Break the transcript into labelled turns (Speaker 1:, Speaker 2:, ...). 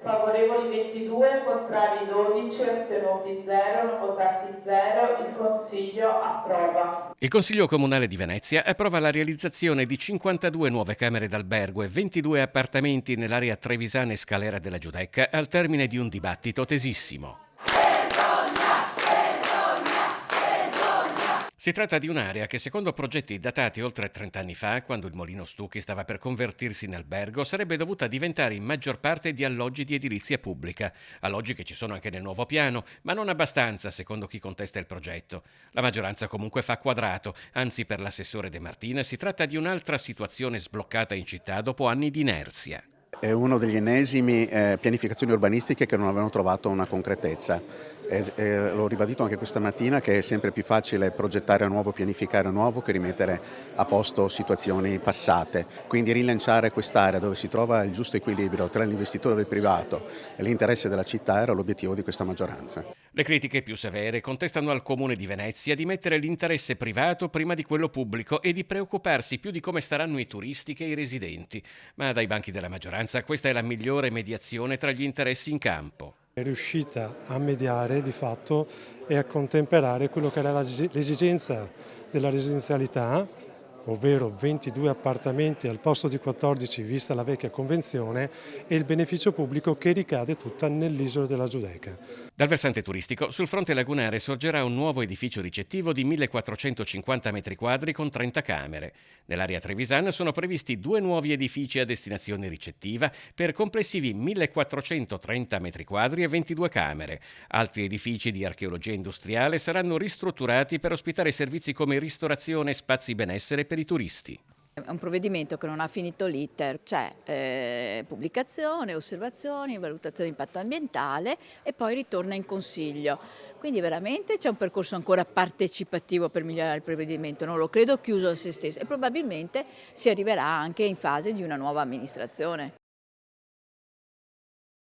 Speaker 1: Favorevoli 22, contrari 12, astenuti 0, non votati 0. Il Consiglio approva.
Speaker 2: Il Consiglio Comunale di Venezia approva la realizzazione di 52 nuove camere d'albergo e 22 appartamenti nell'area trevisana e scalera della Giudecca al termine di un dibattito tesissimo. Si tratta di un'area che, secondo progetti datati oltre 30 anni fa, quando il Molino Stucchi stava per convertirsi in albergo, sarebbe dovuta diventare in maggior parte di alloggi di edilizia pubblica. Alloggi che ci sono anche nel nuovo piano, ma non abbastanza, secondo chi contesta il progetto. La maggioranza comunque fa quadrato, anzi per l'assessore De Martina si tratta di un'altra situazione sbloccata in città dopo anni di inerzia.
Speaker 3: È uno degli ennesimi pianificazioni urbanistiche che non avevano trovato una concretezza. L'ho ribadito anche questa mattina che è sempre più facile progettare a nuovo, pianificare a nuovo che rimettere a posto situazioni passate. Quindi rilanciare quest'area dove si trova il giusto equilibrio tra l'investitore del privato e l'interesse della città era l'obiettivo di questa maggioranza.
Speaker 2: Le critiche più severe contestano al Comune di Venezia di mettere l'interesse privato prima di quello pubblico e di preoccuparsi più di come staranno i turisti che i residenti. Ma dai banchi della maggioranza questa è la migliore mediazione tra gli interessi in campo.
Speaker 4: È riuscita a mediare di fatto e a contemperare quello che era l'esigenza della residenzialità, ovvero 22 appartamenti al posto di 14 vista la vecchia convenzione, e il beneficio pubblico che ricade tutta nell'isola della Giudecca.
Speaker 2: Dal versante turistico, sul fronte lagunare sorgerà un nuovo edificio ricettivo di 1450 metri quadri con 30 camere. Nell'area trevisana sono previsti 2 nuovi edifici a destinazione ricettiva per complessivi 1430 metri quadri e 22 camere. Altri edifici di archeologia industriale saranno ristrutturati per ospitare servizi come ristorazione e spazi benessere per i turisti.
Speaker 5: È un provvedimento che non ha finito l'iter, c'è pubblicazione, osservazioni, valutazione di impatto ambientale e poi ritorna in Consiglio. Quindi veramente c'è un percorso ancora partecipativo per migliorare il provvedimento, non lo credo chiuso a se stesso, e probabilmente si arriverà anche in fase di una nuova amministrazione.